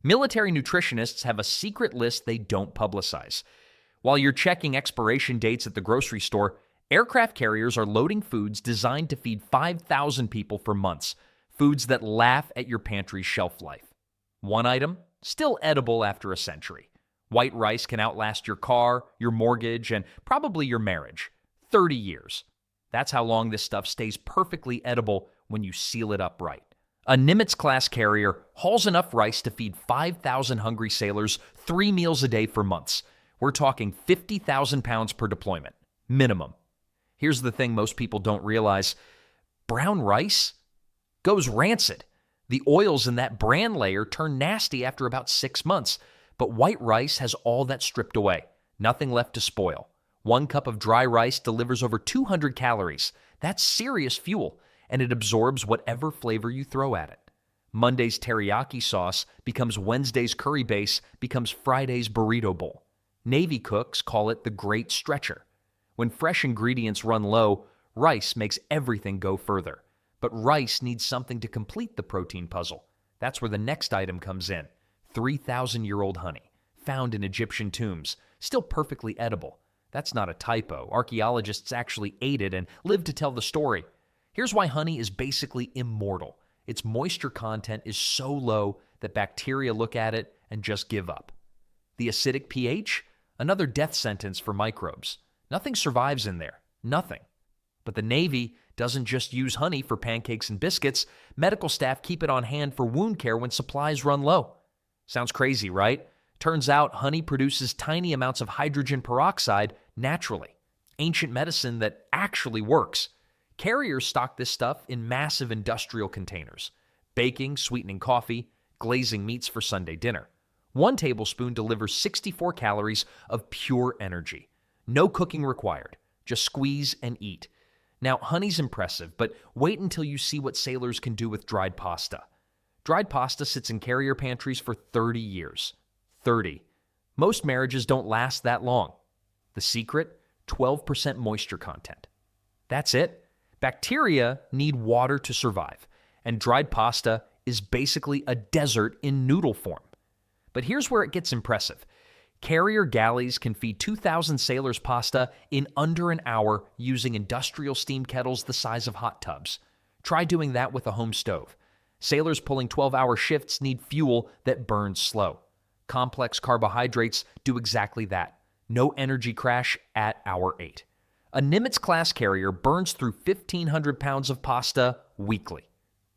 Military nutritionists have a secret list they don't publicize. While you're checking expiration dates at the grocery store, aircraft carriers are loading foods designed to feed 5,000 people for months, foods that laugh at your pantry's shelf life. One item, still edible after a century. White rice can outlast your car, your mortgage, and probably your marriage. 30 years. That's how long this stuff stays perfectly edible when you seal it up right. A Nimitz-class carrier hauls enough rice to feed 5,000 hungry sailors 3 meals a day for months. We're talking 50,000 pounds per deployment. Minimum. Here's the thing most people don't realize. Brown rice goes rancid. The oils in that bran layer turn nasty after about 6 months. But white rice has all that stripped away. Nothing left to spoil. 1 cup of dry rice delivers over 200 calories. That's serious fuel, and it absorbs whatever flavor you throw at it. Monday's teriyaki sauce becomes Wednesday's curry base, becomes Friday's burrito bowl. Navy cooks call it the great stretcher. When fresh ingredients run low, rice makes everything go further. But rice needs something to complete the protein puzzle. That's where the next item comes in. 3,000-year-old honey, found in Egyptian tombs, still perfectly edible. That's not a typo. Archaeologists actually ate it and lived to tell the story. Here's why honey is basically immortal. Its moisture content is so low that bacteria look at it and just give up. The acidic pH? Another death sentence for microbes. Nothing survives in there. Nothing. But the Navy doesn't just use honey for pancakes and biscuits. Medical staff keep it on hand for wound care when supplies run low. Sounds crazy, right? Turns out honey produces tiny amounts of hydrogen peroxide naturally. Ancient medicine that actually works. Carriers stock this stuff in massive industrial containers. Baking, sweetening coffee, glazing meats for Sunday dinner. 1 tablespoon delivers 64 calories of pure energy. No cooking required. Just squeeze and eat. Now, honey's impressive, but wait until you see what sailors can do with dried pasta. Dried pasta sits in carrier pantries for 30 years. 30. Most marriages don't last that long. The secret? 12% moisture content. That's it. Bacteria need water to survive, and dried pasta is basically a desert in noodle form. But here's where it gets impressive. Carrier galleys can feed 2,000 sailors pasta in under an hour using industrial steam kettles the size of hot tubs. Try doing that with a home stove. Sailors pulling 12-hour shifts need fuel that burns slow. Complex carbohydrates do exactly that. No energy crash at hour 8. A Nimitz-class carrier burns through 1,500 pounds of pasta weekly.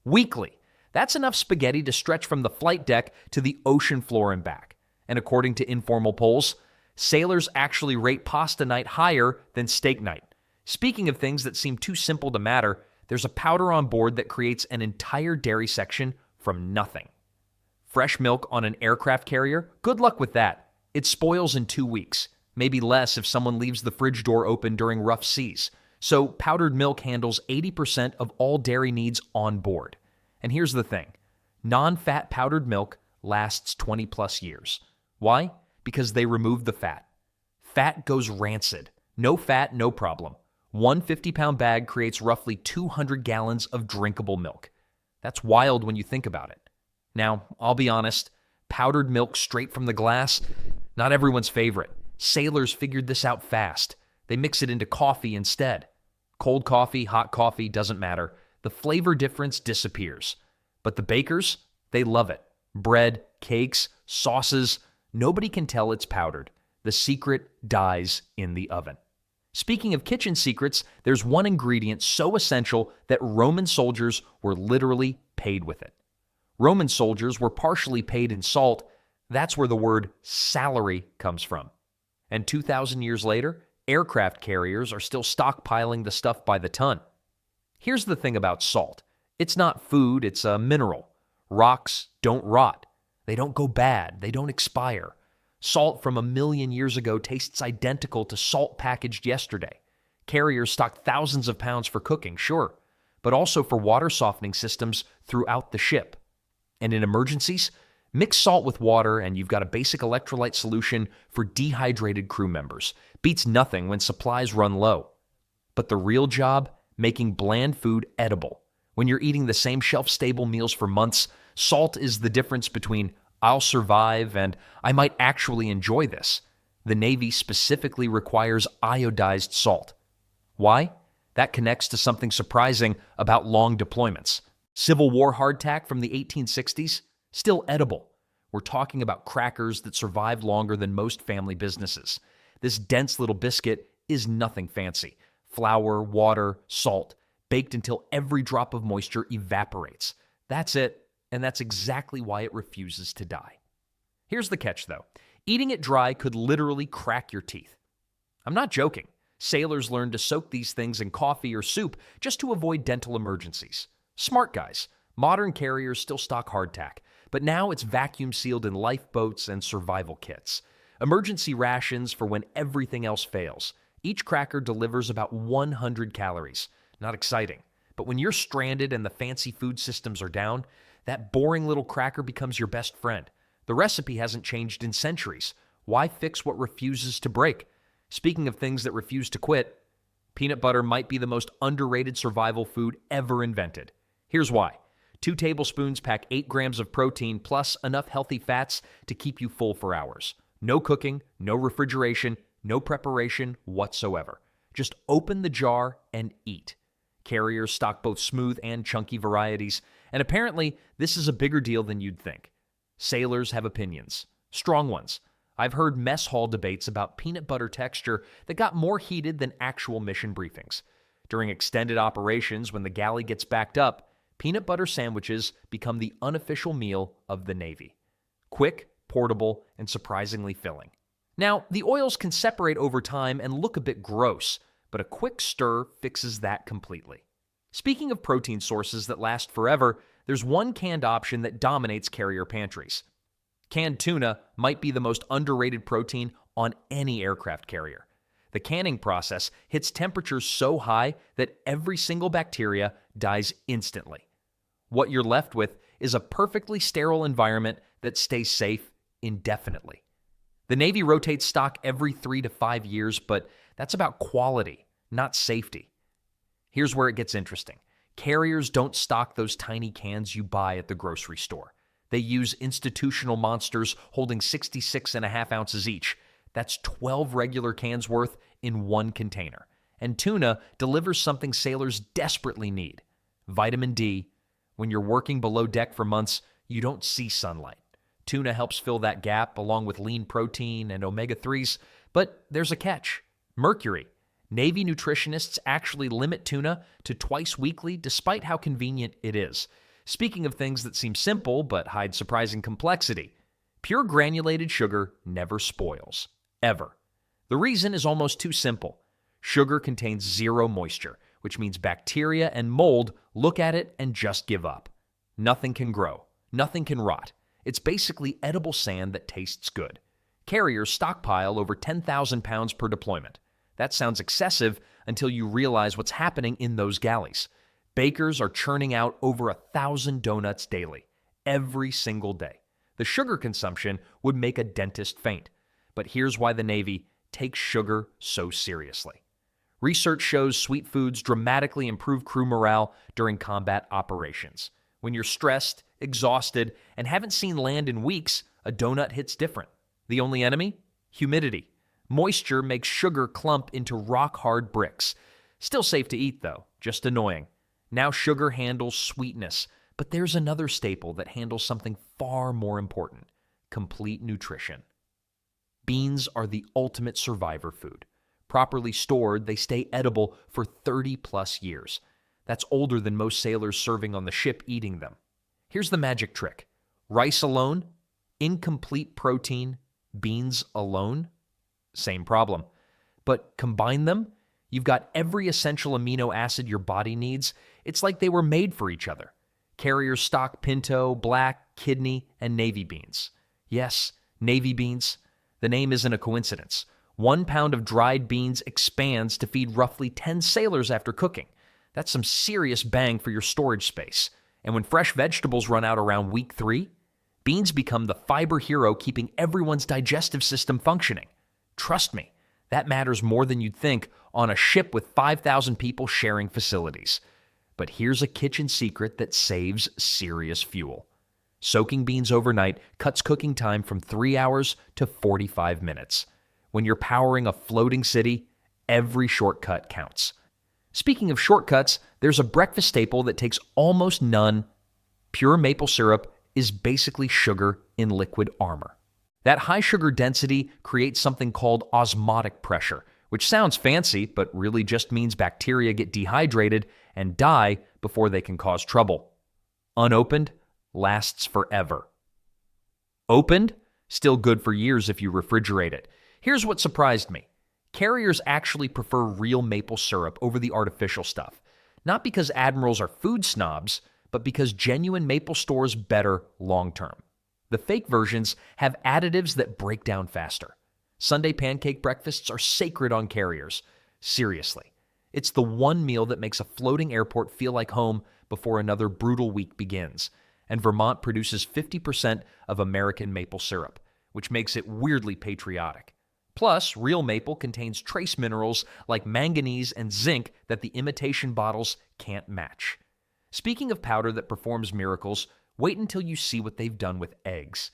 Weekly! That's enough spaghetti to stretch from the flight deck to the ocean floor and back. And according to informal polls, sailors actually rate pasta night higher than steak night. Speaking of things that seem too simple to matter, there's a powder on board that creates an entire dairy section from nothing. Fresh milk on an aircraft carrier? Good luck with that. It spoils in 2 weeks, maybe less if someone leaves the fridge door open during rough seas. So powdered milk handles 80% of all dairy needs on board. And here's the thing. Non-fat powdered milk lasts 20 plus years. Why? Because they remove the fat. Fat goes rancid. No fat, no problem. 1 50-pound bag creates roughly 200 gallons of drinkable milk. That's wild when you think about it. Now, I'll be honest, powdered milk straight from the glass, not everyone's favorite. Sailors figured this out fast. They mix it into coffee instead. Cold coffee, hot coffee, doesn't matter. The flavor difference disappears. But the bakers, they love it. Bread, cakes, sauces, nobody can tell it's powdered. The secret dies in the oven. Speaking of kitchen secrets, there's one ingredient so essential that Roman soldiers were literally paid with it. Roman soldiers were partially paid in salt. That's where the word salary comes from. And 2,000 years later, aircraft carriers are still stockpiling the stuff by the ton. Here's the thing about salt. It's not food, it's a mineral. Rocks don't rot. They don't go bad. They don't expire. Salt from 1 million years ago tastes identical to salt packaged yesterday. Carriers stock thousands of pounds for cooking, sure, but also for water softening systems throughout the ship. And in emergencies, mix salt with water and you've got a basic electrolyte solution for dehydrated crew members. Beats nothing when supplies run low. But the real job? Making bland food edible. When you're eating the same shelf-stable meals for months, salt is the difference between I'll survive and I might actually enjoy this. The Navy specifically requires iodized salt. Why? That connects to something surprising about long deployments. Civil War hardtack from the 1860s, still edible. We're talking about crackers that survive longer than most family businesses. This dense little biscuit is nothing fancy. Flour, water, salt, baked until every drop of moisture evaporates. That's it, and that's exactly why it refuses to die. Here's the catch, though. Eating it dry could literally crack your teeth. I'm not joking. Sailors learned to soak these things in coffee or soup just to avoid dental emergencies. Smart guys. Modern carriers still stock hardtack, but now it's vacuum sealed in lifeboats and survival kits. Emergency rations for when everything else fails. Each cracker delivers about 100 calories. Not exciting, but when you're stranded and the fancy food systems are down, that boring little cracker becomes your best friend. The recipe hasn't changed in centuries. Why fix what refuses to break? Speaking of things that refuse to quit, peanut butter might be the most underrated survival food ever invented. Here's why. 2 tablespoons pack 8 grams of protein plus enough healthy fats to keep you full for hours. No cooking, no refrigeration, no preparation whatsoever. Just open the jar and eat. Carriers stock both smooth and chunky varieties, and apparently this is a bigger deal than you'd think. Sailors have opinions. Strong ones. I've heard mess hall debates about peanut butter texture that got more heated than actual mission briefings. During extended operations, when the galley gets backed up, peanut butter sandwiches become the unofficial meal of the Navy. Quick, portable, and surprisingly filling. Now, the oils can separate over time and look a bit gross, but a quick stir fixes that completely. Speaking of protein sources that last forever, there's one canned option that dominates carrier pantries. Canned tuna might be the most underrated protein on any aircraft carrier. The canning process hits temperatures so high that every single bacteria dies instantly. What you're left with is a perfectly sterile environment that stays safe indefinitely. The Navy rotates stock every 3 to 5 years, but that's about quality, not safety. Here's where it gets interesting. Carriers don't stock those tiny cans you buy at the grocery store. They use institutional monsters holding 66.5 ounces each. That's 12 regular cans worth in one container. And tuna delivers something sailors desperately need: vitamin D. When you're working below deck for months, you don't see sunlight. Tuna helps fill that gap along with lean protein and omega-3s, but there's a catch: mercury. Navy nutritionists actually limit tuna to twice weekly despite how convenient it is. Speaking of things that seem simple but hide surprising complexity, pure granulated sugar never spoils. Ever. The reason is almost too simple. Sugar contains zero moisture, which means bacteria and mold look at it and just give up. Nothing can grow. Nothing can rot. It's basically edible sand that tastes good. Carriers stockpile over 10,000 pounds per deployment. That sounds excessive until you realize what's happening in those galleys. Bakers are churning out over 1,000 donuts daily, every single day. The sugar consumption would make a dentist faint. But here's why the Navy takes sugar so seriously. Research shows sweet foods dramatically improve crew morale during combat operations. When you're stressed, exhausted, and haven't seen land in weeks, a donut hits different. The only enemy? Humidity. Moisture makes sugar clump into rock-hard bricks. Still safe to eat, though, just annoying. Now sugar handles sweetness, but there's another staple that handles something far more important: complete nutrition. Beans are the ultimate survivor food. Properly stored, they stay edible for 30-plus years. That's older than most sailors serving on the ship eating them. Here's the magic trick. Rice alone, incomplete protein. Beans alone, same problem. But combine them, you've got every essential amino acid your body needs. It's like they were made for each other. Carriers stock pinto, black, kidney, and navy beans. Yes, navy beans. The name isn't a coincidence. 1 pound of dried beans expands to feed roughly 10 sailors after cooking. That's some serious bang for your storage space. And when fresh vegetables run out around week 3, beans become the fiber hero keeping everyone's digestive system functioning. Trust me, that matters more than you'd think on a ship with 5,000 people sharing facilities. But here's a kitchen secret that saves serious fuel. Soaking beans overnight cuts cooking time from 3 hours to 45 minutes. When you're powering a floating city, every shortcut counts. Speaking of shortcuts, there's a breakfast staple that takes almost none. Pure maple syrup is basically sugar in liquid armor. That high sugar density creates something called osmotic pressure, which sounds fancy, but really just means bacteria get dehydrated and die before they can cause trouble. Unopened, lasts forever. Opened, still good for years if you refrigerate it. Here's what surprised me. Carriers actually prefer real maple syrup over the artificial stuff. Not because admirals are food snobs, but because genuine maple stores better long term. The fake versions have additives that break down faster. Sunday pancake breakfasts are sacred on carriers. Seriously. It's the one meal that makes a floating airport feel like home before another brutal week begins. And Vermont produces 50% of American maple syrup, which makes it weirdly patriotic. Plus, real maple contains trace minerals like manganese and zinc that the imitation bottles can't match. Speaking of powder that performs miracles, wait until you see what they've done with eggs.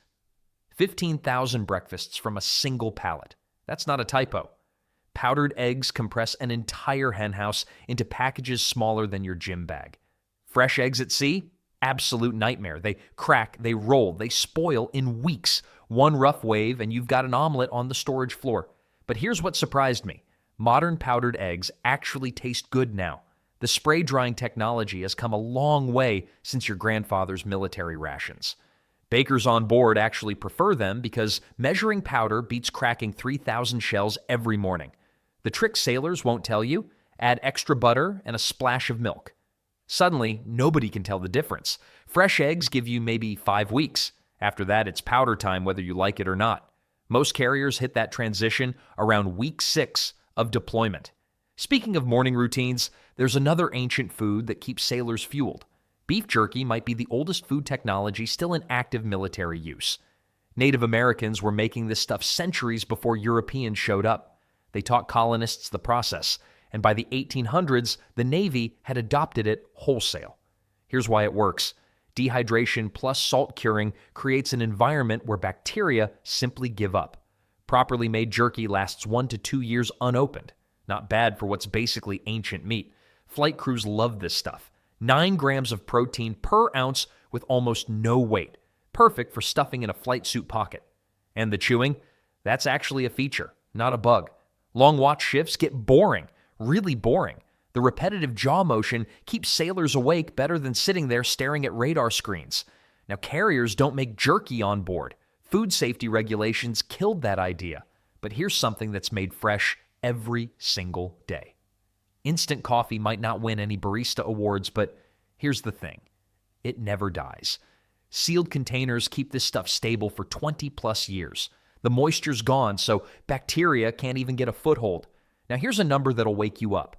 15,000 breakfasts from a single pallet. That's not a typo. Powdered eggs compress an entire henhouse into packages smaller than your gym bag. Fresh eggs at sea? Absolute nightmare. They crack, they roll, they spoil in weeks. One rough wave and you've got an omelet on the storage floor. But here's what surprised me. Modern powdered eggs actually taste good now. The spray drying technology has come a long way since your grandfather's military rations. Bakers on board actually prefer them because measuring powder beats cracking 3,000 shells every morning. The trick sailors won't tell you: add extra butter and a splash of milk. Suddenly, nobody can tell the difference. Fresh eggs give you maybe 5 weeks. After that, it's powder time whether you like it or not. Most carriers hit that transition around week 6 of deployment. Speaking of morning routines, there's another ancient food that keeps sailors fueled. Beef jerky might be the oldest food technology still in active military use. Native Americans were making this stuff centuries before Europeans showed up. They taught colonists the process, and by the 1800s, the Navy had adopted it wholesale. Here's why it works. Dehydration plus salt curing creates an environment where bacteria simply give up. Properly made jerky lasts 1 to 2 years unopened. Not bad for what's basically ancient meat. Flight crews love this stuff. 9 grams of protein per ounce with almost no weight. Perfect for stuffing in a flight suit pocket. And the chewing? That's actually a feature, not a bug. Long watch shifts get boring, really boring. The repetitive jaw motion keeps sailors awake better than sitting there staring at radar screens. Now, carriers don't make jerky on board. Food safety regulations killed that idea. But here's something that's made fresh every single day. Instant coffee might not win any barista awards, but here's the thing. It never dies. Sealed containers keep this stuff stable for 20 plus years. The moisture's gone, so bacteria can't even get a foothold. Now here's a number that'll wake you up.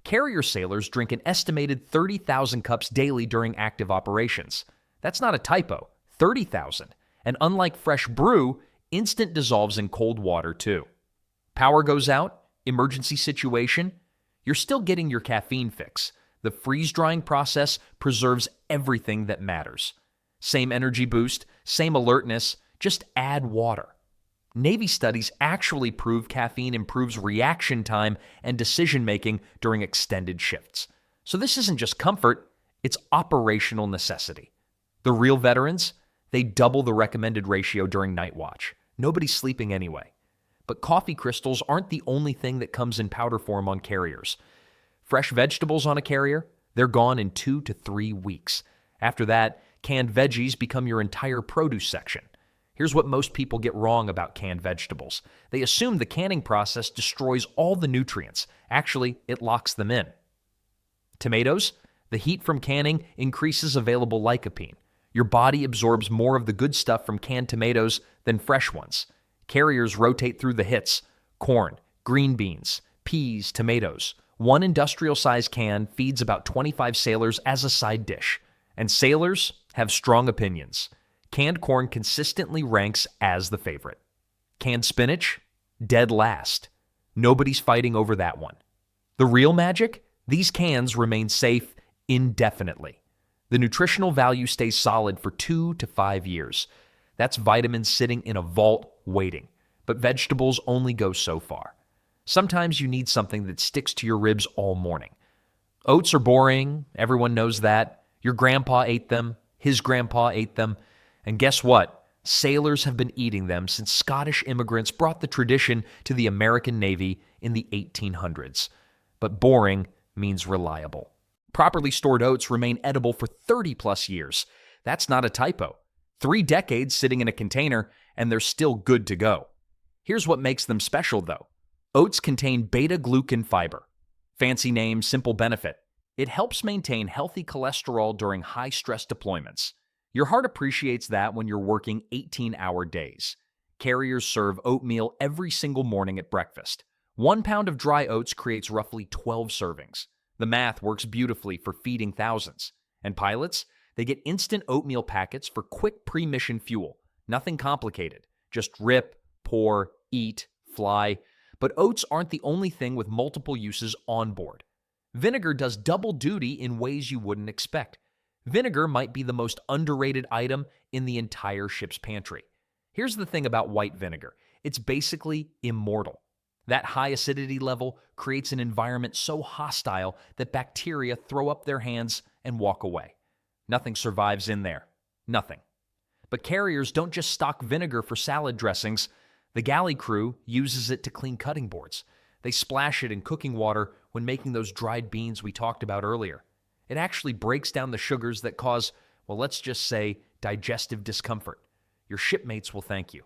Carrier sailors drink an estimated 30,000 cups daily during active operations. That's not a typo, 30,000. And unlike fresh brew, instant dissolves in cold water too. Power goes out, emergency situation, you're still getting your caffeine fix. The freeze-drying process preserves everything that matters. Same energy boost, same alertness, just add water. Navy studies actually prove caffeine improves reaction time and decision-making during extended shifts. So this isn't just comfort, it's operational necessity. The real veterans, they double the recommended ratio during night watch. Nobody's sleeping anyway. But coffee crystals aren't the only thing that comes in powder form on carriers. Fresh vegetables on a carrier, they're gone in 2 to 3 weeks. After that, canned veggies become your entire produce section. Here's what most people get wrong about canned vegetables. They assume the canning process destroys all the nutrients. Actually, it locks them in. Tomatoes, the heat from canning increases available lycopene. Your body absorbs more of the good stuff from canned tomatoes than fresh ones. Carriers rotate through the hits: corn, green beans, peas, tomatoes. One industrial-sized can feeds about 25 sailors as a side dish. And sailors have strong opinions. Canned corn consistently ranks as the favorite. Canned spinach? Dead last. Nobody's fighting over that one. The real magic? These cans remain safe indefinitely. The nutritional value stays solid for 2 to 5 years. That's vitamins sitting in a vault waiting. But vegetables only go so far. Sometimes you need something that sticks to your ribs all morning. Oats are boring, everyone knows that. Your grandpa ate them, his grandpa ate them, and guess what? Sailors have been eating them since Scottish immigrants brought the tradition to the American Navy in the 1800s. But boring means reliable. Properly stored oats remain edible for 30 plus years. That's not a typo. 3 decades sitting in a container, and they're still good to go. Here's what makes them special, though. Oats contain beta-glucan fiber. Fancy name, simple benefit. It helps maintain healthy cholesterol during high-stress deployments. Your heart appreciates that when you're working 18-hour days. Carriers serve oatmeal every single morning at breakfast. 1 pound of dry oats creates roughly 12 servings. The math works beautifully for feeding thousands. And pilots? They get instant oatmeal packets for quick pre-mission fuel. Nothing complicated. Just rip, pour, eat, fly. But oats aren't the only thing with multiple uses on board. Vinegar does double duty in ways you wouldn't expect. Vinegar might be the most underrated item in the entire ship's pantry. Here's the thing about white vinegar. It's basically immortal. That high acidity level creates an environment so hostile that bacteria throw up their hands and walk away. Nothing survives in there. Nothing. But carriers don't just stock vinegar for salad dressings. The galley crew uses it to clean cutting boards. They splash it in cooking water when making those dried beans we talked about earlier. It actually breaks down the sugars that cause, well, let's just say, digestive discomfort. Your shipmates will thank you.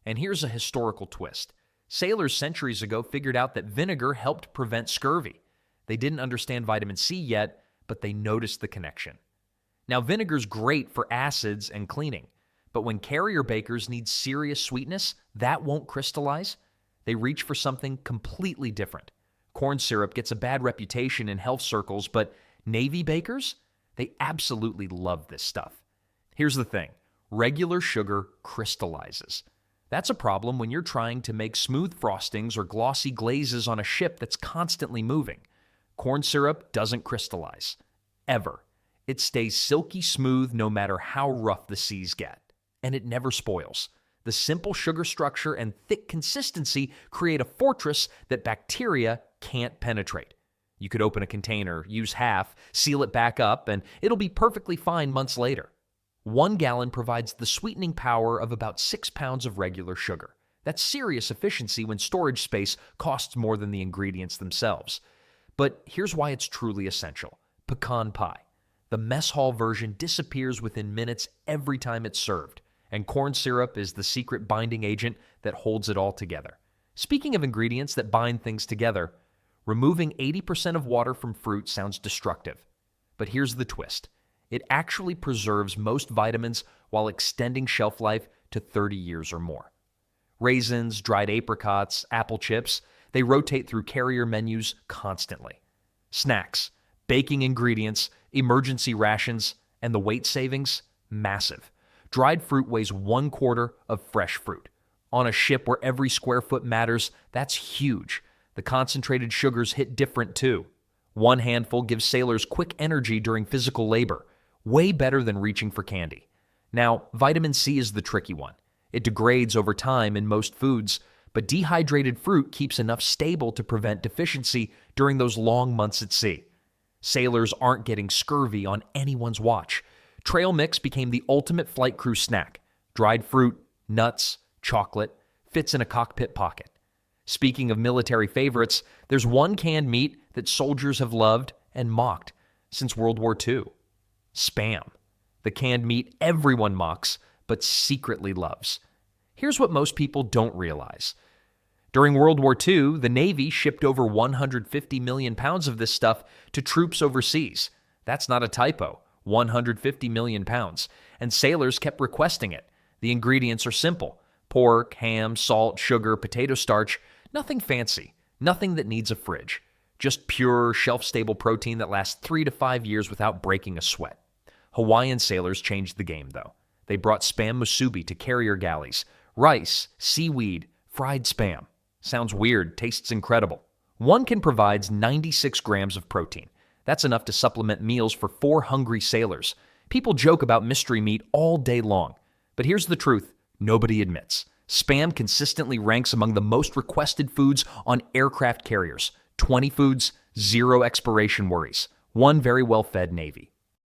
And here's a historical twist. Sailors centuries ago figured out that vinegar helped prevent scurvy. They didn't understand vitamin C yet, but they noticed the connection. Now, vinegar's great for acids and cleaning. But when carrier bakers need serious sweetness, that won't crystallize. They reach for something completely different. Corn syrup gets a bad reputation in health circles, but Navy bakers, they absolutely love this stuff. Here's the thing. Regular sugar crystallizes. That's a problem when you're trying to make smooth frostings or glossy glazes on a ship that's constantly moving. Corn syrup doesn't crystallize. Ever. It stays silky smooth no matter how rough the seas get. And it never spoils. The simple sugar structure and thick consistency create a fortress that bacteria can't penetrate. You could open a container, use half, seal it back up, and it'll be perfectly fine months later. 1 gallon provides the sweetening power of about 6 pounds of regular sugar. That's serious efficiency when storage space costs more than the ingredients themselves. But here's why it's truly essential. Pecan pie. The mess hall version disappears within minutes every time it's served. And corn syrup is the secret binding agent that holds it all together. Speaking of ingredients that bind things together, removing 80% of water from fruit sounds destructive. But here's the twist. It actually preserves most vitamins while extending shelf life to 30 years or more. Raisins, dried apricots, apple chips, they rotate through carrier menus constantly. Snacks, baking ingredients, emergency rations, and the weight savings, massive. Dried fruit weighs 1/4 of fresh fruit. On a ship where every square foot matters, that's huge. The concentrated sugars hit different too. 1 handful gives sailors quick energy during physical labor, way better than reaching for candy. Now, vitamin C is the tricky one. It degrades over time in most foods, but dehydrated fruit keeps enough stable to prevent deficiency during those long months at sea. Sailors aren't getting scurvy on anyone's watch. Trail mix became the ultimate flight crew snack. Dried fruit, nuts, chocolate, fits in a cockpit pocket. Speaking of military favorites, there's one canned meat that soldiers have loved and mocked since World War II. Spam. The canned meat everyone mocks, but secretly loves. Here's what most people don't realize. During World War II, the Navy shipped over 150 million pounds of this stuff to troops overseas. That's not a typo. 150 million pounds. And sailors kept requesting it. The ingredients are simple. Pork, ham, salt, sugar, potato starch. Nothing fancy. Nothing that needs a fridge. Just pure, shelf-stable protein that lasts 3 to 5 years without breaking a sweat. Hawaiian sailors changed the game, though. They brought spam musubi to carrier galleys. Rice, seaweed, fried spam. Sounds weird, tastes incredible. 1 can provide 96 grams of protein. That's enough to supplement meals for 4 hungry sailors. People joke about mystery meat all day long. But here's the truth nobody admits. Spam consistently ranks among the most requested foods on aircraft carriers. 20 foods, 0 expiration worries. One very well-fed Navy.